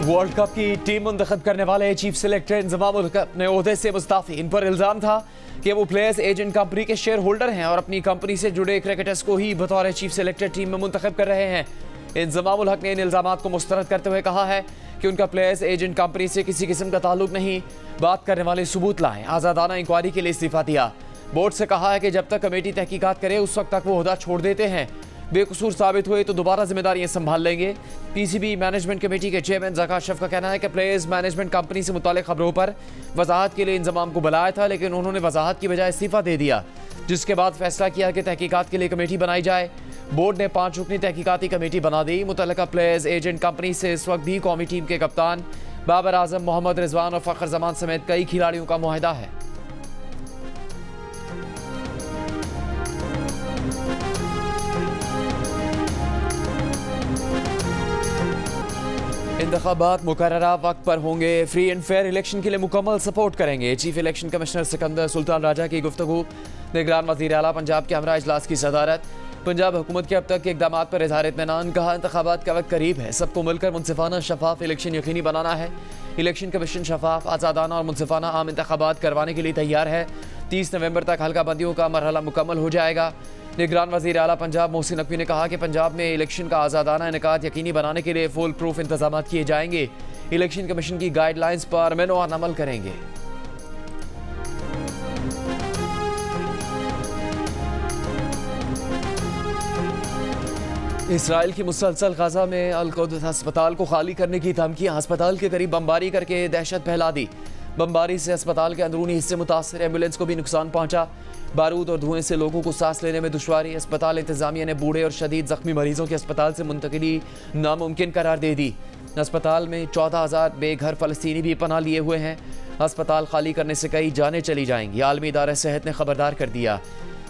World cup की team मुंतखब करने वाले चीफ सेलेक्टर इंजमाम उल हक अपने ओहदे से मुस्ताफी। इन पर इल्ज़ाम था कि वो प्लेयर्स एजेंट कंपनी के शेयर होल्डर हैं और अपनी कंपनी से जुड़े क्रिकेटर्स को ही बतौर चीफ सेलेक्टर टीम में मुंतखब कर रहे हैं। इंजमाम उल हक ने इन इल्ज़ामात को मुस्तरद करते हुए कहा है कि उनका प्लेयर्स एजेंट कंपनी से किसी किस्म का ताल्लुक नहीं, बात करने वाले सबूत लाएं। आज़ादाना इंक्वायरी के लिए इस्तीफा दिया। बोर्ड से कहा है कि जब तक कमेटी तहकीकात करे उस वक्त तक वो ओहदा छोड़ देते हैं। बेकसूर साबित हुए तो दोबारा जिम्मेदारियां संभाल लेंगे। पीसीबी मैनेजमेंट कमेटी के चेयरमैन ज़का अशरफ का कहना है कि प्लेयर्स मैनेजमेंट कंपनी से मुताल्लिक़ खबरों पर वजाहत के लिए इंजमाम को बुलाया था, लेकिन उन्होंने वजाहत की बजाय इस्तीफा दे दिया, जिसके बाद फैसला किया कि तहकीकात के लिए कमेटी बनाई जाए। बोर्ड ने 5 रुकनी तहकीकाती कमेटी बना दी। मुतल्लिका प्लेयर्स एजेंट कंपनी से इस वक्त भी कौमी टीम के कप्तान बाबर आजम, मोहम्मद रिजवान और फ़खर जमान समेत कई खिलाड़ियों का मुआहदा है। इंतखाबात मुकर्ररा वक्त पर होंगे, फ्री एंड फेयर इलेक्शन के लिए मुकम्मल सपोर्ट करेंगे। Chief election commissioner Sikandar Sultan Raja की गुफ्तगू। निगरान वज़ीर आला पंजाब के हमरा इजलास की सदारत। पंजाब हुकूमत के अब तक के इक़दामात पर इज़हार इत्मीनान। कहा इंतखाबात का वक्त करीब है, सबको मिलकर मुनसिफाना शफाफ इलेक्शन यकीनी बनाना है। इलेक्शन कमीशन शफाफ, आज़ादाना और मुनसिफाना आम इंतखाबात करवाने के लिए तैयार है। 30 नवंबर तक हल्का बंदियों का मरहला मुकम्मल हो जाएगा। निगरान वज़ीर आला पंजाब मोहसिन नकवी ने कहा कि पंजाब में इलेक्शन का आज़ादाना इनेकाद यकीनी बनाने के लिए फुल प्रूफ इंतजाम किए जाएंगे। इलेक्शन कमीशन की गाइडलाइंस पर मेनोआन अमल करेंगे। इसराइल की मुसलसल गजा में अल-कुद्स अस्पताल को खाली करने की धमकियां। अस्पताल के करीब बमबारी करके दहशत फैला दी। बमबारी से अस्पताल के अंदरूनी हिस्से मुतासर, एम्बुलेंस को भी नुकसान पहुंचा। बारूद और धुएं से लोगों को सांस लेने में दुश्वारी। अस्पताल इंतजामिया ने बूढ़े और शदीद जख्मी मरीजों के अस्पताल से मुंतकिली नामुमकिन करार दे दी। अस्पताल में 14,000 बेघर फ़लस्तीनी भी पनाह लिए हुए हैं। अस्पताल खाली करने से कई जानें चली जाएंगी। आलमी इदारा सेहत ने खबरदार कर दिया।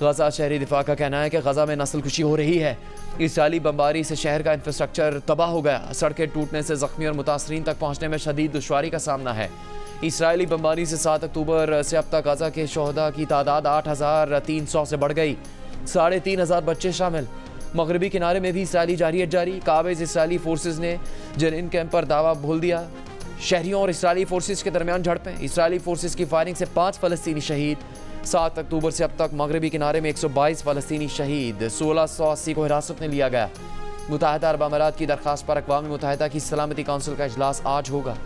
गजा शहरी दिफा का कहना है कि गजा में नस्लकुशी हो रही है। इसराइली बमबारी से शहर का इंफ्रास्ट्रक्चर तबाह हो गया। सड़कें टूटने से जख्मी और मुतासरीन तक पहुँचने में शदीद दुश्वारी का सामना है। इसराइली बमबारी से 7 अक्टूबर से अब तक गजा के शोहदा की तादाद 8,300 से बढ़ गई। 3,500 बच्चे शामिल। मगरबी किनारे में भी इसराइली जारियत जारी। काबिज इसराइली फोर्सेज ने जनीन कैंप पर दावा भूल दिया। शहरियों और इसराइली फोर्सेज के दरमियान झड़पें। इसराइली फोर्सेज की फायरिंग से 5 फ़लस्तीनी शहीद। 7 अक्टूबर से अब तक मगरबी किनारे में 122 फ़लस्तीनी शहीद। 1680 को हिरासत में लिया गया। मुत्तहिदा अरब अमारात की दरख्वास्त पर अक़वाम मुत्तहिदा की सलामती काउंसिल का इजलास आज होगा।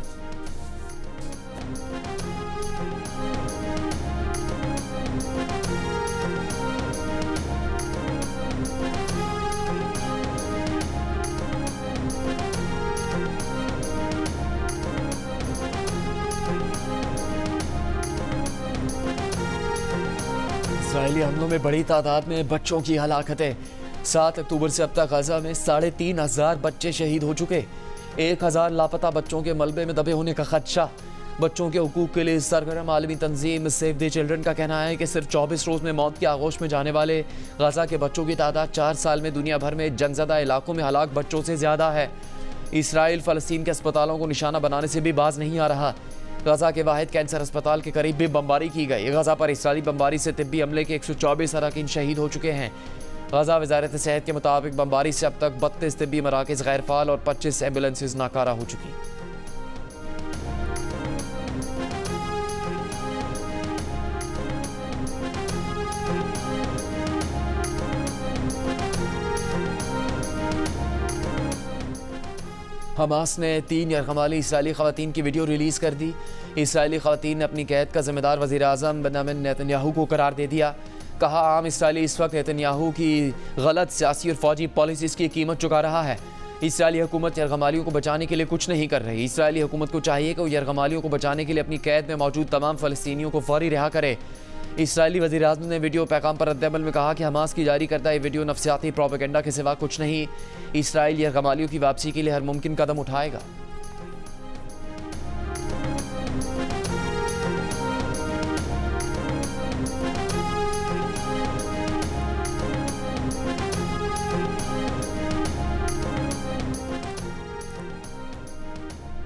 इसराइली हमलों में बड़ी तादाद में बच्चों की हलाकतें। 7 अक्टूबर से अब तक गजा में 3,500 बच्चे शहीद हो चुके। 1,000 लापता बच्चों के मलबे में दबे होने का खदशा। बच्चों के हुकूक के लिए सरगर्म आलमी तंजीम सेव द चिल्ड्रन का कहना है कि सिर्फ 24 रोज़ में मौत के आगोश में जाने वाले गजा के बच्चों की तादाद 4 साल में दुनिया भर में जंगज़दा इलाकों में हलाक बच्चों से ज़्यादा है। इसराइल फ़लस्तीन के अस्पतालों को निशाना बनाने से भी बाज नहीं आ रहा। गजा के वाहिद कैंसर अस्पताल के करीब भी बमबारी की गई। गजा पर इसराइली बमबारी से तिब्बी अमले के 124 अरकान शहीद हो चुके हैं। गजा वज़ारत सेहत के मुताबिक बमबारी से अब तक 32 तिब्बी मराकज़ गैर फ़ाल और 25 एम्बुलेंसेज नाकारा हो चुकी। हमास ने 3 यरगमाली इसराइली ख़वातीन की वीडियो रिलीज़ कर दी। इसराइली ख़वातीन ने अपनी कैद का ज़िम्मेदार वज़ीर आज़म बेंजामिन नेतन्याहू को करार दे दिया। कहा आम इसराइली इस वक्त नेतन्याहू की गलत सियासी और फ़ौजी पॉलिसीज़ की कीमत चुका रहा है। इसराइली हुकूमत यरगमालियों को बचाने के लिए कुछ नहीं कर रही। इसराइली हुकूमत को चाहिए कि वो यरगमालियों को बचाने के लिए अपनी कैद में मौजूद तमाम फ़लस्तीनियों को फ़ौरी रिहा करे। इसराइली वज़ीर आज़म ने वीडियो पैगाम पर रद्द-ए-अमल में कहा कि हमास की जारी करदा ये वीडियो नफसियाती प्रोपेगेंडा के सिवा कुछ नहीं। इसराइल यरगमालियों की वापसी के लिए हर मुमकिन कदम उठाएगा।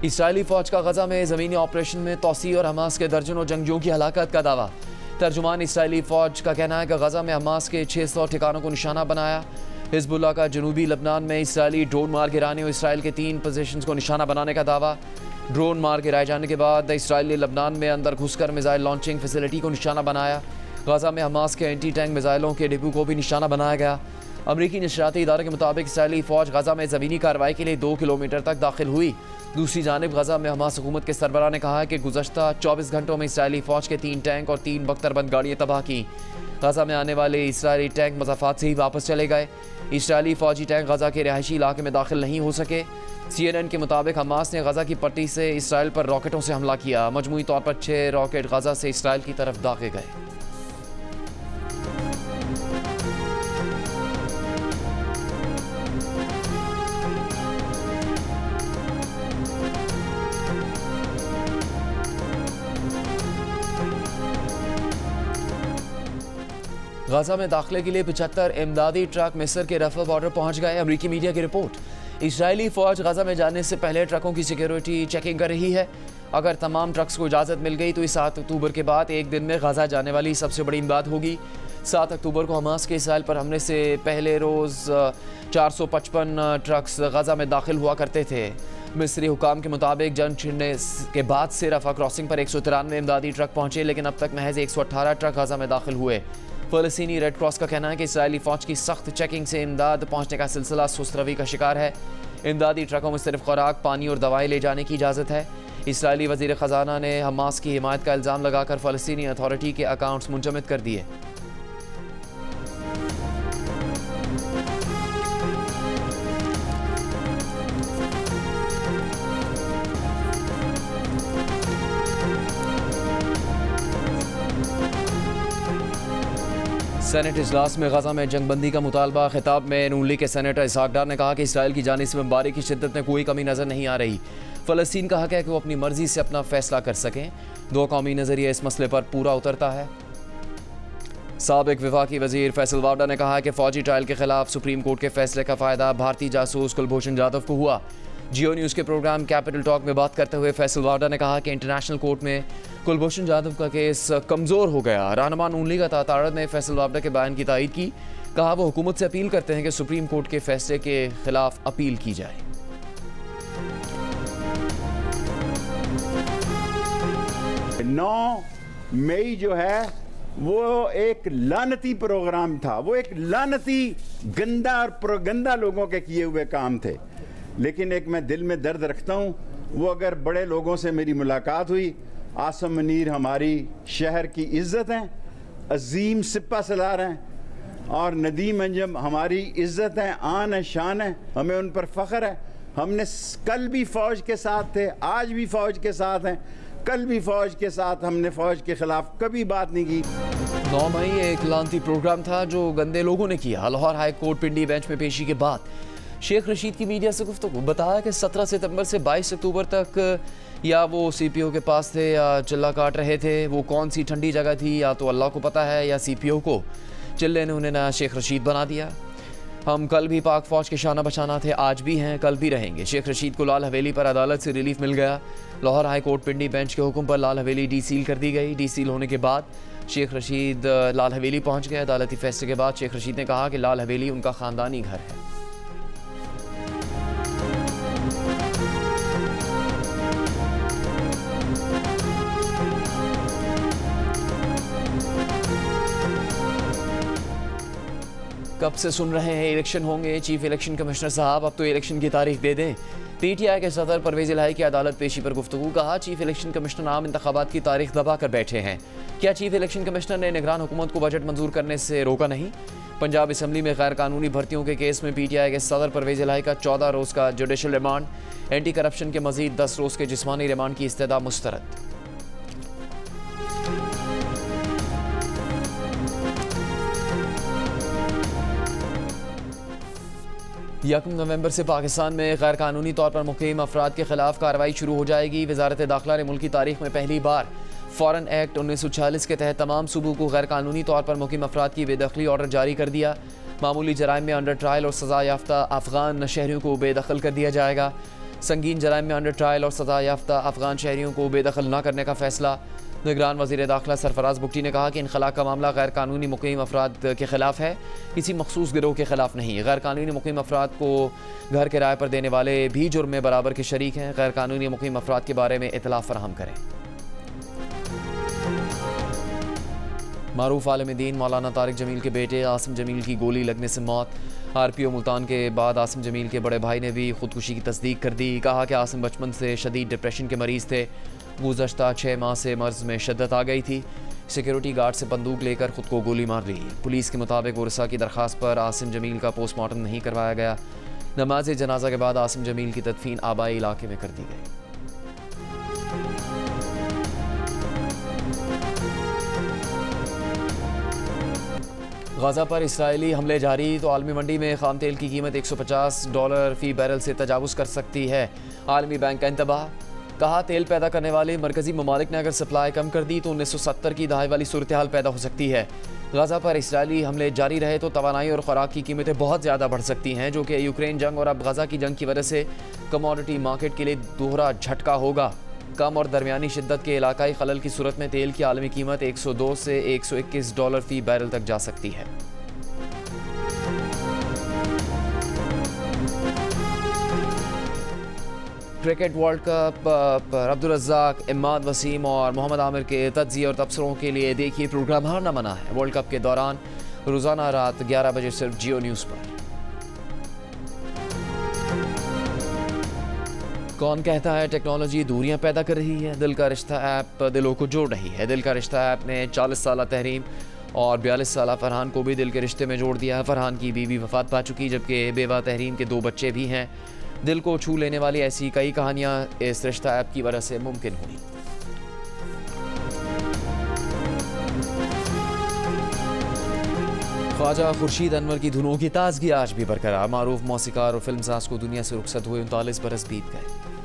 इसराइली फ़ौज का गजा में ज़मीनी ऑपरेशन में तोसी और हमास के दर्जनों जंगजूओं की हलाकत का दावा। तर्जुमान इसराइली फ़ौज का कहना है कि गजा में हमास के 600 ठिकानों को निशाना बनाया। हिजबुल्लाह का जनूबी लबनान में इसराइली ड्रोन मार गिराने और इसराइल के 3 पोजीशंस को निशाना बनाने का दावा। ड्रोन मार गिराए जाने के बाद इसराइल ने लबनान में अंदर घुसकर मिसाइल लॉन्चिंग फैसिलिटी को निशाना बनाया। गाजा में हमास के एंटी टैंक मिसाइलों के डिपो को भी निशाना बनाया गया। अमरीकी नशरियाती इदारे के मुताबिक इसराइली फ़ौज गाजा में ज़मीनी कार्रवाई के लिए 2 किलोमीटर तक दाखिल हुई। दूसरी जानिब गाजा में हमास हुकूमत के सरबराह ने कहा है कि गुज़श्ता 24 घंटों में इसराइली फ़ौज के 3 टैंक और 3 बख्तरबंद गाड़ियाँ तबाह की। गाजा में आने वाले इसराइली टैंक मज़ाफ़ात से ही वापस चले गए। इसराइली फ़ौजी टैंक गाजा के रिहायशी इलाके में दाखिल नहीं हो सके। CNN के मुताबिक हमास ने गाजा की पट्टी से इसराइल पर रॉकेटों से हमला किया। मजमूई तौर पर 6 रॉकेट गाजा से इसराइल की तरफ दागे गए। गाजा में दाखिले के लिए 75 इमदादी ट्रक मिस्र के रफा बॉर्डर पहुंच गए। अमरीकी मीडिया की रिपोर्ट। इसराइली फ़ौज गाजा में जाने से पहले ट्रकों की सिक्योरिटी चेकिंग कर रही है। अगर तमाम ट्रक्स को इजाज़त मिल गई तो इस 7 अक्टूबर के बाद एक दिन में गाजा जाने वाली सबसे बड़ी इमदाद होगी। 7 अक्टूबर को हमास के इसराइल पर हमले से पहले रोज़ 455 ट्रक्स गाजा में दाखिल हुआ करते थे। मिस्री हुकाम के मुताबिक जंग छिड़ने के बाद से रफा क्रॉसिंग पर 193 इमदादी ट्रक पहुँचे, लेकिन अब तक महज 118 ट्रक गाजा में दाखिल हुए। फ़लस्तीनी रेड क्रॉस का कहना है कि इसराइली फ़ौज की सख्त चेकिंग से इमदाद पहुंचने का सिलसिला सुस्त रवि का शिकार है। इमदादी ट्रकों में सिर्फ खुराक, पानी और दवाएं ले जाने की इजाज़त है। इसराइली वज़ीर ख़जाना ने हमास की हिमायत का इल्ज़ाम लगाकर फ़लस्तीनी अथॉरिटी के अकाउंट्स मुंजमद कर दिए। सेनेट इजलास में गाजा में जंगबंदी का मुतालबा। खिताब में नून लीग के सेनेटर इसहाक डार ने कहा कि इसराइल की जानिब से बमबारी की शिद्दत में कोई कमी नज़र नहीं आ रही। फ़लस्तीन का हक है कि वो अपनी मर्जी से अपना फैसला कर सकें। 2 कौमी नज़रिया इस मसले पर पूरा उतरता है। साबिक वफाकी वज़ीर फैसल वावडा ने कहा कि फ़ौजी ट्रायल के खिलाफ सुप्रीम कोर्ट के फैसले का फ़ायदा भारतीय जासूस कुलभूषण जाधव को हुआ। जियो न्यूज़ के प्रोग्राम कैपिटल टॉक में बात करते हुए फैसल वावडा ने कहा कि इंटरनेशनल कोर्ट में कुलभूषण जाधव का केस कमज़ोर हो गया। रहनुमा नून लीग तातारद ने फैसल वावडा के बयान की तायीद की। कहा वो हुकूमत से अपील करते हैं कि सुप्रीम कोर्ट के फैसले के खिलाफ अपील की जाए। 9 मई जो है वो एक लानती प्रोग्राम था, वो एक लानती गंदा और प्रोगंदा लोगों के किए हुए काम थे। लेकिन एक मैं दिल में दर्द रखता हूँ, वो अगर बड़े लोगों से मेरी मुलाकात हुई, आसम मुनीर हमारी शहर की इज़्ज़त हैं, अजीम सिपा सलार हैं, और नदीम अंजम हमारी इज़्ज़त हैं, आन है, शान है, हमें उन पर फ़ख्र है। हमने कल भी फ़ौज के साथ थे, आज भी फ़ौज के साथ हैं, कल भी फ़ौज के साथ। हमने फ़ौज के ख़िलाफ़ कभी बात नहीं की। 9 मई एक लानती प्रोग्राम था जो गंदे लोगों ने किया। लाहौर हाई कोर्ट पिंडी बेंच में पेशी के बाद शेख रशीद की मीडिया से गुफ्तगू। बताया कि 17 सितंबर से 22 अक्टूबर तक या वो CPO के पास थे या चिल्ला काट रहे थे। वो कौन सी ठंडी जगह थी या तो अल्लाह को पता है या CPO को। चिल्ले ने उन्हें नया शेख रशीद बना दिया। हम कल भी पाक फ़ौज के शाना बशाना थे, आज भी हैं, कल भी रहेंगे। शेख रशीद को लाल हवेली पर अदालत से रिलीफ मिल गया। लाहौर हाई कोर्ट पिंडी बेंच के हुक्म पर लाल हवेली डीसील कर दी गई। डीसील होने के बाद शेख रशीद लाल हवेली पहुंच गए। अदालती फैसले के बाद शेख रशीद ने कहा कि लाल हवेली उनका ख़ानदानी घर है। कब से सुन रहे हैं इलेक्शन होंगे, चीफ इलेक्शन कमिश्नर साहब अब तो इलेक्शन की तारीख दे दें। PTI के सदर परवेज़ इलाही की अदालत पेशी पर गुफ्तगू। कहा चीफ इलेक्शन कमिश्नर आम इंतखाबात की तारीख दबा कर बैठे हैं। क्या चीफ इलेक्शन कमिश्नर ने निगरान हुकूमत को बजट मंजूर करने से रोका नहीं? पंजाब असम्बली में गैर कानूनी भर्तियों के केस में PTI के सदर परवेज़ इलाही का 14 रोज़ का जुडिशल रिमांड, एंटी करप्शन के मजीद 10 रोज़ के जिस्मानी रिमांड की इस्तदा मुस्तरद। 1 नवंबर से पाकिस्तान में गैर कानूनी तौर पर मुक़ीम अफराद के खिलाफ कार्रवाई शुरू हो जाएगी। वज़ारत दाखिला ने मुल्क की तारीख में पहली बार फ़ॉरेन एक्ट 1946 के तहत तमाम सूबों को गैर कानूनी तौर पर मुक़ीम अफराद की बेदखली ऑर्डर जारी कर दिया। मामूली जराइम में अंडर ट्रायल और सज़ा याफ्ता अफ़गान शहरियों को बेदखल कर दिया जाएगा। संगीन जराइम में अंडर ट्रायल और सज़ा याफ्ता अफ़गान शहरियों को बेदखल न करने का फ़ैसला। निगरान वज़ीर दाखिला सरफराज बुगटी ने कहा कि इनखला का मामला गैर कानूनी मुक़ीम अफराद के खिलाफ है, किसी मखसूस गिरोह के खिलाफ नहीं। गैर कानूनी मुक़ीम अफराद को घर किराए पर देने वाले भी जुर्म में बराबर के शरीक हैं। गैर कानूनी मुक़ीम अफराद के बारे में इतला फराहम करें। मारूफ आलिम दीन मौलाना तारिक जमील के बेटे आसिम जमील की गोली लगने से मौत। RPO मुल्तान के बाद आसिम जमील के बड़े भाई ने भी खुदकुशी की तस्दीक कर दी। कहा कि आसिम बचपन से शदीद डिप्रेशन के मरीज़ थे। गुज़श्ता 6 माह से मर्ज़ में शिद्दत आ गई थी। सिक्योरिटी गार्ड से बंदूक लेकर खुद को गोली मार ली। पुलिस के मुताबिक उर्सा की दरख्वास्त पर आसिम जमील का पोस्टमार्टम नहीं करवाया गया। नमाज जनाजा के बाद आसिम जमील की तदफीन आबाई इलाके में कर दी गई। गाज़ा पर इसराइली हमले जारी तो आलमी मंडी में खाम तेल की कीमत $150 फ़ी बैरल से तजावुज़ कर सकती है। आलमी बैंक का इंतबाह। कहा तेल पैदा करने वाले मरकज़ी ममालिक ने अगर सप्लाई कम कर दी तो 1970 की दहाई वाली सूरत हाल पैदा हो सकती है। गाज़ा पर इसराइली हमले जारी रहे तो तवानाई और ख़ुराक की कीमतें बहुत ज़्यादा बढ़ सकती हैं, जो कि यूक्रेन जंग और अब गाज़ा की जंग की वजह से कमोडिटी मार्केट के लिए दोहरा झटका होगा। कम और दरमियानी शिद्दत के इलाकाई खलल की सूरत में तेल की आलमी कीमत $102 से $121 फ़ी बैरल तक जा सकती है। क्रिकेट वर्ल्ड कप पर अब्दुल रज़्ज़ाक, इमाद वसीम और मोहम्मद आमिर के तज्ज़िये और तबसरों के लिए देखिए प्रोग्राम हारना मना है। वर्ल्ड कप के दौरान रोज़ाना रात 11 बजे सिर्फ जियो न्यूज़ पर। कौन कहता है टेक्नोलॉजी दूरियां पैदा कर रही है? दिल का रिश्ता ऐप दिलों को जोड़ रही है। दिल का रिश्ता ऐप ने 40 साल तहरीम और 42 साल फरहान को भी दिल के रिश्ते में जोड़ दिया। फरहान की बीवी वफात पा चुकी, जबकि बेवा तहरीम के 2 बच्चे भी हैं। दिल को छू लेने वाली ऐसी कई कहानियाँ इस रिश्ता ऐप की वजह से मुमकिन हुई। ख्वाजा खुर्शीद अनवर की धुनों की ताजगी आज भी बरकरार। मारूफ मौसीकार और फिल्मसाज को दुनिया से रुखसत हुए 39 बरस बीत गए।